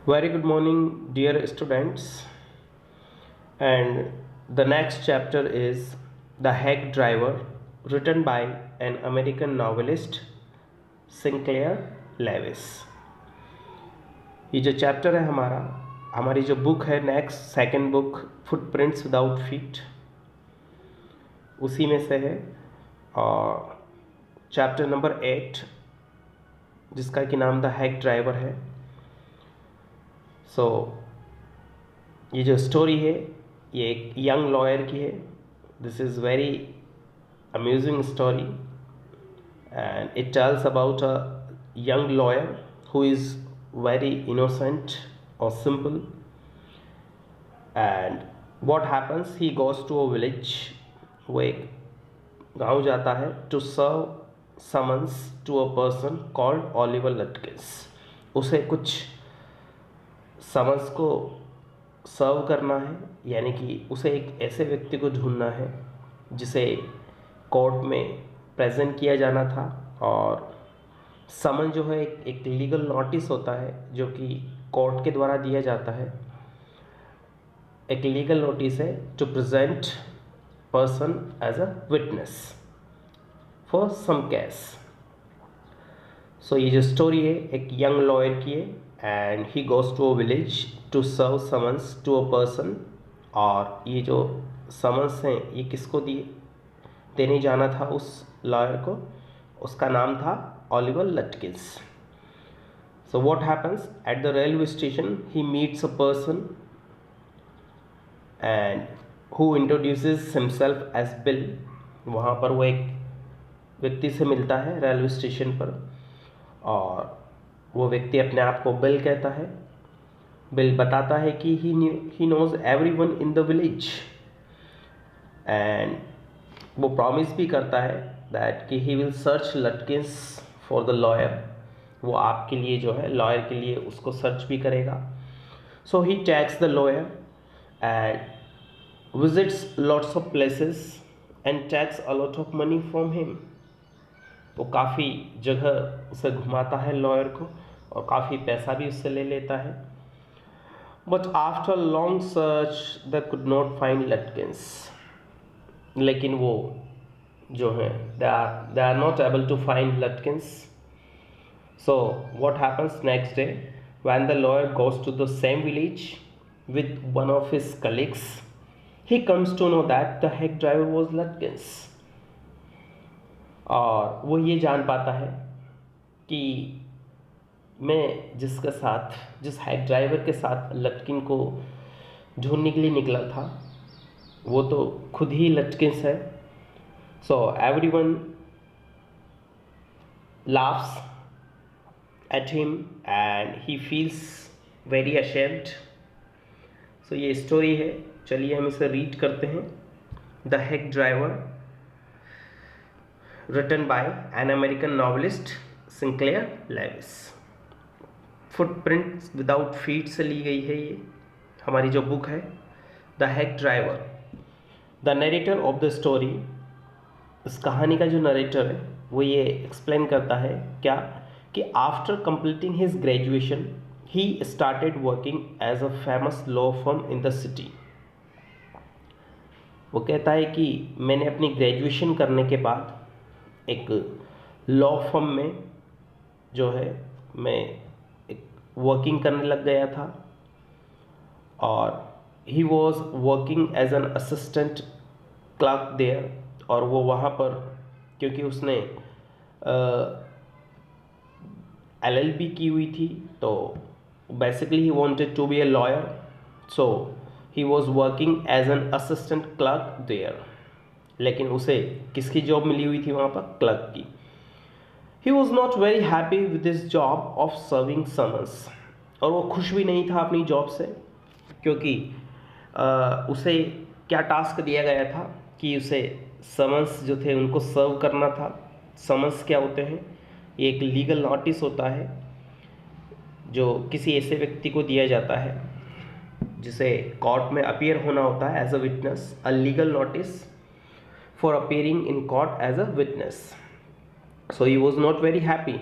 Very good morning, dear students. And the next chapter is The Hack Driver, written by an American novelist, Sinclair Lewis. ये जो chapter है हमारी जो book है next second book footprints without feet, उसी में से है। और चैप्टर नंबर 8 जिसका कि नाम द हैक ड्राइवर है। सो ये जो स्टोरी है ये एक यंग लॉयर की है। This is very amusing story and it tells about a young lawyer who is very innocent or simple, and what happens, he goes to a village, वो एक गांव जाता है to serve summons to a person called Oliver Lutkins। उसे कुछ summons को सर्व करना है, यानी कि उसे एक ऐसे व्यक्ति को ढूंढना है जिसे कोर्ट में प्रेजेंट किया जाना था। और समन जो है एक लीगल नोटिस होता है जो कि कोर्ट के द्वारा दिया जाता है। एक लीगल नोटिस है to present person as a witness for some case. So ये जो स्टोरी है एक यंग लॉयर की है and he goes to a village to serve summons to a person. और ये जो समन्स हैं ये किसको देने जाना था उस लॉयर को, उसका नाम था Oliver Lutkins. So what happens at the railway station, he meets a person and who introduces himself as Bill। वहाँ पर वो एक व्यक्ति से मिलता है रेलवे स्टेशन पर और वो व्यक्ति अपने आप को बिल कहता है। बिल बताता है कि he knows everyone in the village and वो प्रॉमिस भी करता है दैट कि he will search Lutkins for the lawyer. वो आपके लिए जो है लॉयर के लिए उसको सर्च भी करेगा। So he takes the lawyer and visits lots of places and takes a lot of money from him. वो काफ़ी जगह उसे घुमाता है लॉयर को और काफ़ी पैसा भी उससे ले लेता है। But after long search they could not find Lutkins. लेकिन वो जो है they are not able to find Lutkins. So what happens next day when the lawyer goes to the same village with one of his colleagues, he comes to know that the hack driver was Lutkins. और वो ये जान पाता है कि मैं जिस hack driver के साथ लटकिन को ढूंढने के लिए निकला था वो तो खुद ही लटकिंस है। So everyone laughs at him and he feels very ashamed। So ये स्टोरी है, चलिए हम इसे रीड करते हैं। The hack driver, written by an American novelist Sinclair Lewis. Footprints without feet से ली गई है ये हमारी जो बुक है the hack driver. The narrator of the story, इस कहानी का जो नरेटर है वो ये एक्सप्लेन करता है क्या कि after completing his graduation he started working as a famous law firm in the city. वो कहता है कि मैंने अपनी ग्रेजुएशन करने के बाद एक लॉ फर्म में जो है मैं एक वर्किंग करने लग गया था और he was working as an assistant clerk there. और वो वहाँ पर क्योंकि उसने LLB की हुई थी तो basically he wanted to be a lawyer, so he was working as an assistant clerk there. लेकिन उसे किसकी जॉब मिली हुई थी वहाँ पर? क्लर्क की। ही was not very happy with this job of serving summons. और वो खुश भी नहीं था अपनी जॉब से क्योंकि उसे क्या टास्क दिया गया था कि उसे समन्स जो थे उनको सर्व करना था। समन्स क्या होते हैं? ये एक लीगल नोटिस होता है जो किसी ऐसे व्यक्ति को दिया जाता है जिसे कोर्ट में अपीयर होना होता है as a witness. A legal notice for appearing in court as a witness. So he was not very happy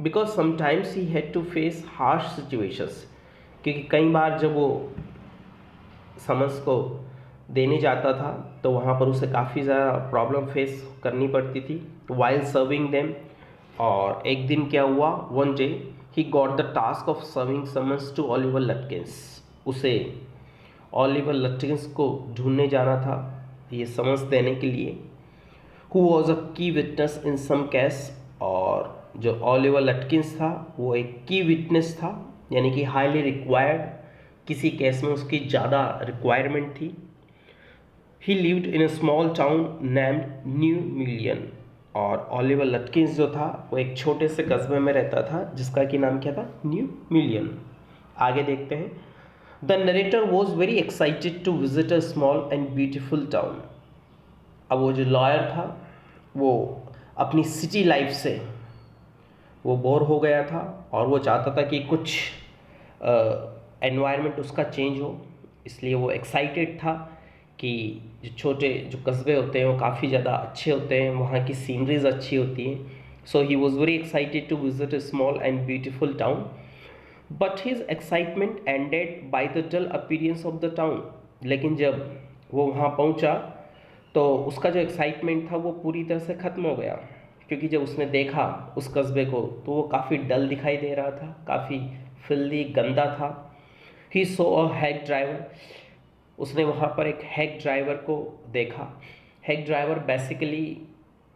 because sometimes he had to face harsh situations, क्योंकि कई बार जब वो समन्स को देने जाता था तो वहाँ पर उसे काफ़ी ज़्यादा प्रॉब्लम फेस करनी पड़ती थी वाइल सर्विंग देम। और एक दिन क्या हुआ, one day he got the task of serving summons to Oliver Lutkins. उसे ओलिवर लटकिंस को ढूंढने जाना था ये समन्स देने के लिए। हु वॉज अ की विटनेस इन सम केस, और जो ओलिवर लटकिंस था वो एक की विटनेस था, यानी कि हाईली रिक्वायर्ड, किसी केस में उसकी ज़्यादा रिक्वायरमेंट थी। ही lived in a small town named new million, और ओलिवर लटकिंस जो था वो एक छोटे से कस्बे में रहता था जिसका कि नाम क्या था, न्यू मिलियन। आगे देखते हैं। The narrator was very excited to visit a small and beautiful town. अब वो जो लॉयर था वो अपनी सिटी लाइफ से वो बोर हो गया था और वो चाहता था कि कुछ एनवायरनमेंट उसका चेंज हो, इसलिए वो एक्साइटेड था कि जो छोटे जो कस्बे होते हैं वो काफ़ी ज़्यादा अच्छे होते हैं, वहाँ की सीनरीज अच्छी होती हैं। So he was very excited to visit a small and beautiful town, but his excitement ended by the dull appearance of the town. लेकिन जब वो वहाँ पहुँचा तो उसका जो एक्साइटमेंट था वो पूरी तरह से ख़त्म हो गया, क्योंकि जब उसने देखा उस कस्बे को तो वो काफ़ी डल दिखाई दे रहा था, काफ़ी फिल्दी, गंदा था। ही सो अ हैक ड्राइवर, उसने वहाँ पर एक हैक ड्राइवर को देखा। हैक ड्राइवर बेसिकली,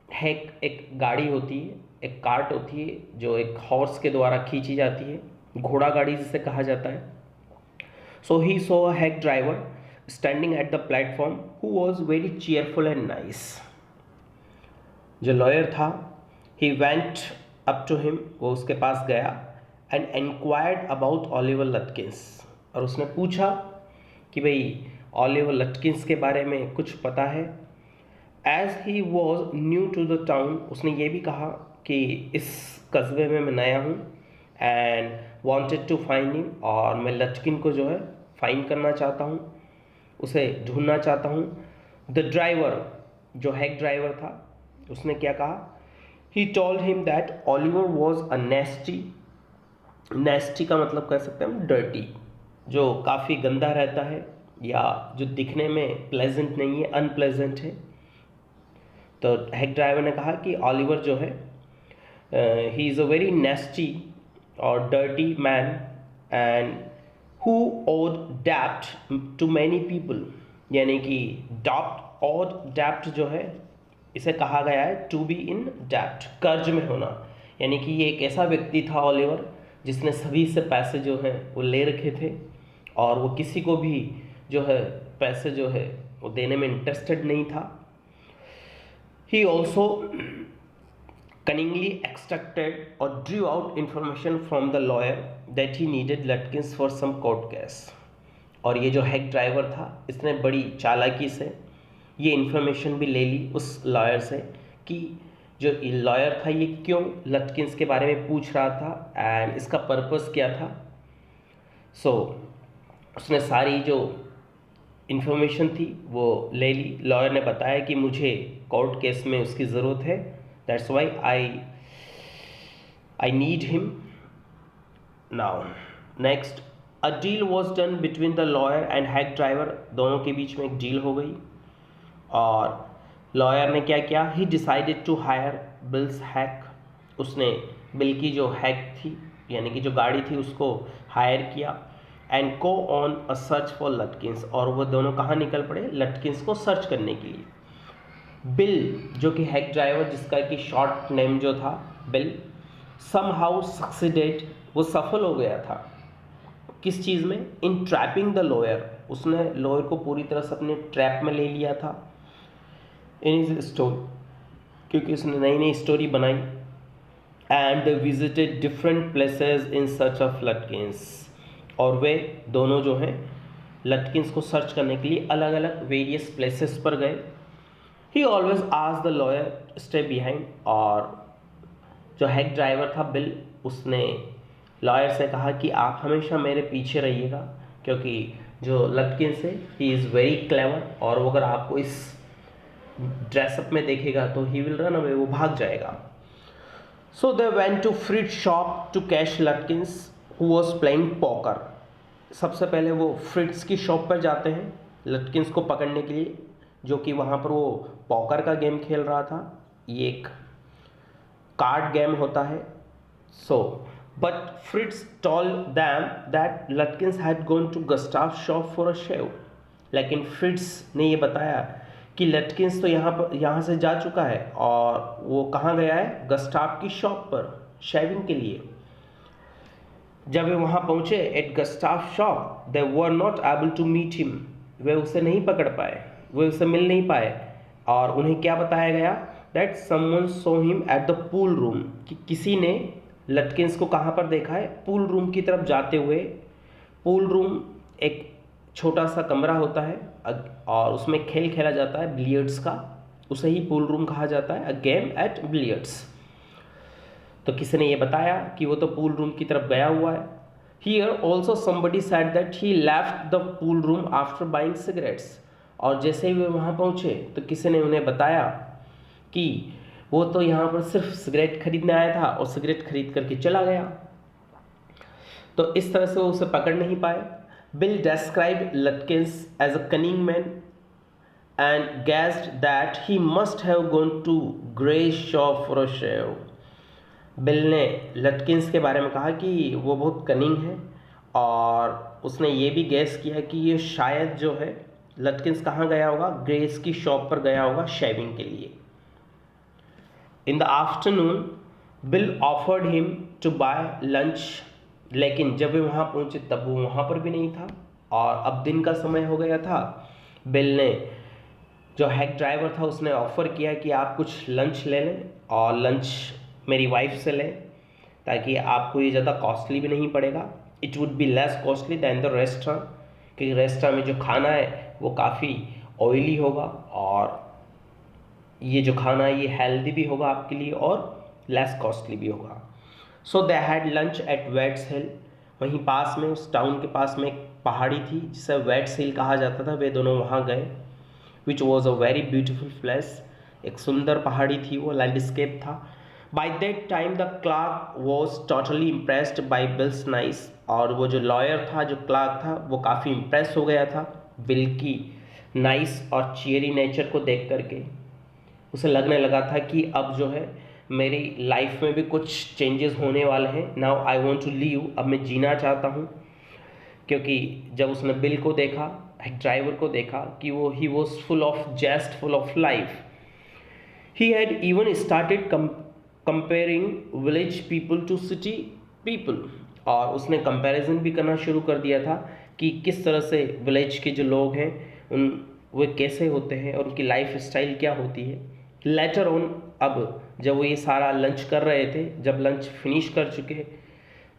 हैक एक गाड़ी होती है, एक कार्ट होती है जो एक हॉर्स के द्वारा खींची जाती है, घोड़ा गाड़ी जिसे कहा जाता है। So he saw a hack driver standing at the platform who was very cheerful and nice. जो लॉयर था, he went up to him, वो उसके पास गया, and enquired about Oliver Lutkins, और उसने पूछा कि भाई ओलिवर लटकिंस के बारे में कुछ पता है। As he was new to the town, उसने ये भी कहा कि इस कस्बे में मैं नया हूँ, and wanted to find him, और मैं लटकिन को जो है फाइंड करना चाहता हूँ, उसे ढूंढना चाहता हूँ। द ड्राइवर, जो हैक ड्राइवर था, उसने क्या कहा, he told him that Oliver was a nasty. Nasty का मतलब कह सकते हैं हम डर्टी, जो काफ़ी गंदा रहता है या जो दिखने में प्लेजेंट नहीं है, अनप्लेजेंट है। तो हैक ड्राइवर ने कहा कि ओलिवर जो है he is a very nasty और dirty man, and who owed डेप्ट टू मैनी पीपल, यानी कि डॉप्ट और डेप्ट जो है इसे कहा गया है टू बी इन डेप्ट, कर्ज में होना, यानी कि ये एक ऐसा व्यक्ति था ओलिवर जिसने सभी से पैसे जो हैं वो ले रखे थे और वो किसी को भी जो है पैसे जो है वो देने में इंटरेस्टेड नहीं था। He also cunningly extracted or drew out information from the lawyer that he needed Lutkins for some court case। और ये जो हैक ड्राइवर था इसने बड़ी चालाकी से ये इन्फॉर्मेशन भी ले ली उस लॉयर से कि जो लॉयर था ये क्यों लटकिंस के बारे में पूछ रहा था एंड इसका पर्पस क्या था। सो उसने सारी जो इन्फॉर्मेशन थी वो ले ली। लॉयर ने बताया कि मुझे कोर्ट केस में उसकी ज़रूरत है, that's why I need him now. Next, a deal was done between the lawyer and hack driver, दोनों के बीच में एक डील हो गई और लॉयर ने क्या किया, he decided to hire Bill's hack, उसने बिल की जो हैक थी यानी कि जो गाड़ी थी उसको हायर किया, and go on a search for Lutkins, और वो दोनों कहाँ निकल पड़े, लटकिंस को सर्च करने के लिए। बिल जो कि हैक ड्राइवर जिसका कि शॉर्ट नेम जो था बिल, समहाउ सक्सीडेड, वो सफल हो गया था किस चीज़ में, इन ट्रैपिंग द लॉयर, उसने लॉयर को पूरी तरह से अपने ट्रैप में ले लिया था इन इज स्टोरी, क्योंकि उसने नई नई स्टोरी बनाई। And they visited different places in search of Lutkins, और वे दोनों जो हैं लटकिंस को सर्च करने के लिए अलग अलग वेरियस प्लेसेस पर गए। ही always asked the lawyer stay behind, और जो हैक ड्राइवर था बिल उसने लॉयर से कहा कि आप हमेशा मेरे पीछे रहिएगा, क्योंकि जो लटकिंस है ही इज़ वेरी क्लेवर, और वो अगर आपको इस ड्रेसअप में देखेगा तो ही विल रन अवे, वो भाग जाएगा। So they went to Fritz shop to catch Lutkins who was playing poker, सबसे पहले वो फ्रिट्स की शॉप पर जाते हैं लटकिंस को पकड़ने के लिए, जो कि वहाँ पर वो पॉकर का गेम खेल रहा था। ये एक कार्ड गेम होता है। So but Fritz told them that Lutkins had gone to Gustav shop for a shave. लेकिन फ्रिट्स ने ये बताया कि लटकिंस तो यहाँ से जा चुका है और वो कहाँ गया है, गस्टाव की शॉप पर शेविंग के लिए। जब वे वहाँ पहुँचे at Gustav shop, they were not able to meet him. वे उसे नहीं पकड़ पाए, वे उसे मिल नहीं पाए। और उन्हें क्या बताया गया, that someone saw him at the pool room, कि किसी ने लटकिंस को कहाँ पर देखा है, पूल रूम की तरफ जाते हुए। पूल रूम एक छोटा सा कमरा होता है और उसमें खेल खेला जाता है बिलियर्ड्स का, उसे ही पूल रूम कहा जाता है, अ गेम एट बिलियर्ड्स। तो किसी ने ये बताया कि वो तो पूल रूम की तरफ गया हुआ है। Here also somebody said that he left the pool room after buying cigarettes. और जैसे ही वे वहाँ पहुँचे तो किसी ने उन्हें बताया कि वो तो यहाँ पर सिर्फ सिगरेट खरीदने आया था और सिगरेट खरीद करके चला गया। तो इस तरह से वो उसे पकड़ नहीं पाए। Bill describe Lutkins as a cunning man and guessed that he must have gone to Gray's shop for a shave. Bill ने लटकिंस के बारे में कहा कि वो बहुत कनिंग है और उसने ये भी गैस किया कि ये शायद जो है लटकिंस कहाँ गया होगा, ग्रेस की शॉप पर गया होगा शेविंग के लिए। In the afternoon Bill offered him to buy lunch, लेकिन जब वे वहाँ पहुँचे तब वो वहाँ पर भी नहीं था और अब दिन का समय हो गया था। बिल ने, जो हेड ड्राइवर था, उसने ऑफ़र किया कि आप कुछ लंच ले लें और लंच मेरी वाइफ से लें ताकि आपको ये ज़्यादा कॉस्टली भी नहीं पड़ेगा। It would be less costly than the restaurant, क्योंकि रेस्टोरेंट में जो खाना है वो काफ़ी ऑयली होगा और ये जो खाना है ये हेल्दी भी होगा आपके लिए और लेस कॉस्टली भी होगा। So they had lunch at Wetts Hill. वहीं पास में, उस टाउन के पास में एक पहाड़ी थी जिसे वेट्स हिल कहा जाता था। वे दोनों वहाँ गए, which was a very beautiful place. एक सुंदर पहाड़ी थी, वो लैंडस्केप था। By that time the clerk was totally impressed by Bill's nice. और वो जो लॉयर था, जो क्लार्क था, वो काफ़ी इम्प्रेस हो गया था बिल की नाइस और चियरी नेचर को देख करके। उसे लगने लगा था कि अब जो है मेरी लाइफ में भी कुछ चेंजेस होने वाले हैं। Now I want to leave, अब मैं जीना चाहता हूँ। क्योंकि जब उसने बिल को देखा, एक ड्राइवर को देखा कि वो he was full of zest, full of life. He had even started comparing village people to city people. और उसने कंपैरिजन भी करना शुरू कर दिया था कि किस तरह से विलेज के जो लोग हैं उन वे कैसे होते हैं और उनकी लाइफ स्टाइल क्या होती है। लेटर ऑन, अब जब वो ये सारा लंच कर रहे थे, जब लंच फिनिश कर चुके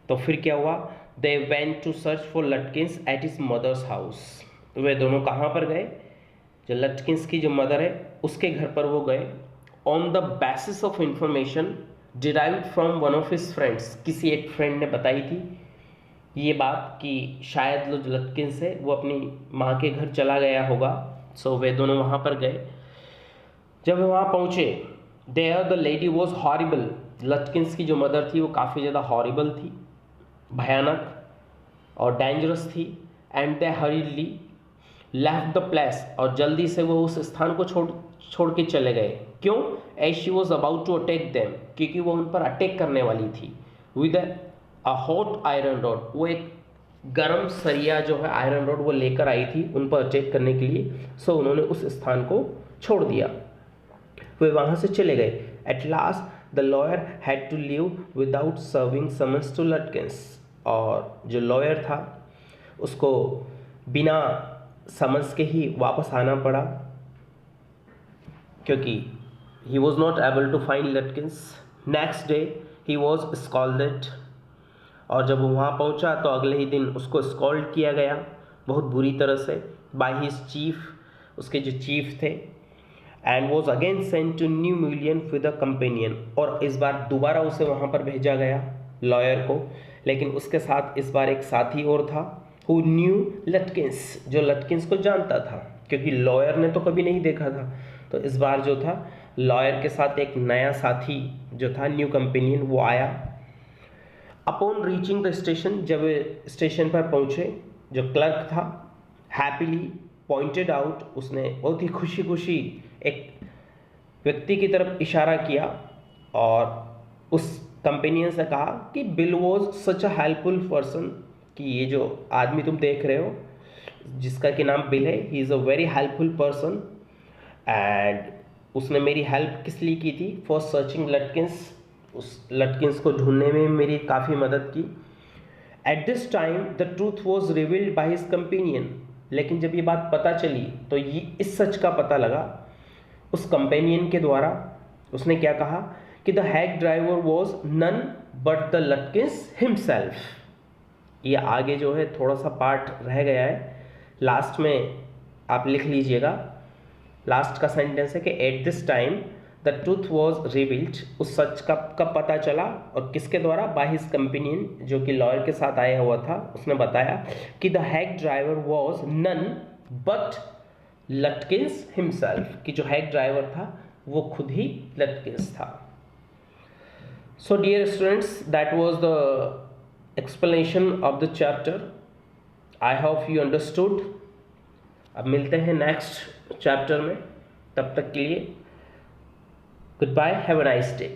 तो फिर क्या हुआ, they went to search for Lutkins at his mother's house. वे दोनों कहाँ पर गए, जो लटकिंस की जो मदर है उसके घर पर वो गए। On the basis of information derived from one of his friends, किसी एक फ्रेंड ने बताई थी ये बात कि शायद जो लटकिंस है वो अपनी माँ के घर चला गया होगा। सो वे दोनों वहाँ पर गए। जब वे वहाँ पहुँचे, there the lady was horrible. Lutkins की जो मदर थी वो काफ़ी ज़्यादा हॉरिबल थी, भयानक और डेंजरस थी। And they हरीडली left the place, और जल्दी से वो उस स्थान को छोड़ के चले गए। क्यों? As she was about to attack them, क्योंकि वो उन पर अटैक करने वाली थी। With a hot iron rod, वो एक गर्म सरिया जो है आयरन रॉड वो लेकर आई थी उन पर अटैक करने के लिए। सो उन्होंने उस स्थान को छोड़ दिया, वे वहाँ से चले गए। At last the lawyer had to leave without serving summons to Lutkins, और जो लॉयर था उसको बिना समन्स के ही वापस आना पड़ा, क्योंकि he was not able to find Lutkins. Next day he was scolded, और जब वो वहाँ पहुँचा तो अगले ही दिन उसको स्कॉल्ड किया गया बहुत बुरी तरह से बाय हिज चीफ, उसके जो चीफ थे। And was again sent to New Mullion with a companion, और इस बार दोबारा उसे वहाँ पर भेजा गया लॉयर को, लेकिन उसके साथ इस बार एक साथी और था, हु न्यू लटकिंस, जो लटकिंस को जानता था, क्योंकि लॉयर ने तो कभी नहीं देखा था। तो इस बार जो था लॉयर के साथ एक नया साथी जो था, न्यू कंपेनियन, वो आया। अपॉन रीचिंग द स्टेशन, जब वे स्टेशन पर पहुँचे, जो क्लर्क था हैप्पीली पॉइंटेड आउट, उसने बहुत ही खुशी खुशी एक व्यक्ति की तरफ इशारा किया और उस कंपेनियन से कहा कि bill was such a helpful person, कि ये जो आदमी तुम देख रहे हो जिसका कि नाम बिल है, he is a very helpful person and उसने मेरी हेल्प किस लिए की थी, फॉर सर्चिंग लटकिंस, उस लटकिंस को ढूंढने में मेरी काफ़ी मदद की। At this time the truth was revealed by his companion, लेकिन जब ये बात पता चली तो ये इस सच का पता लगा उस कंपेनियन के द्वारा। उसने क्या कहा कि the hack driver was none but the Lutkins himself. ये आगे जो है थोड़ा सा पार्ट रह गया है, लास्ट में आप लिख लीजिएगा। लास्ट का सेंटेंस है कि at this time the truth was revealed, उस सच का कब पता चला और किसके द्वारा, बाय हिज कंपेनियन, जो कि लॉयर के साथ आया हुआ था। उसने बताया कि the hack driver was none but Lutkins himself, कि जो हैक ड्राइवर था वो खुद ही लटकिंस था। So dear students, that was the explanation of the chapter. I hope you understood. अब मिलते हैं नेक्स्ट चैप्टर में, तब तक के लिए goodbye, have a nice day.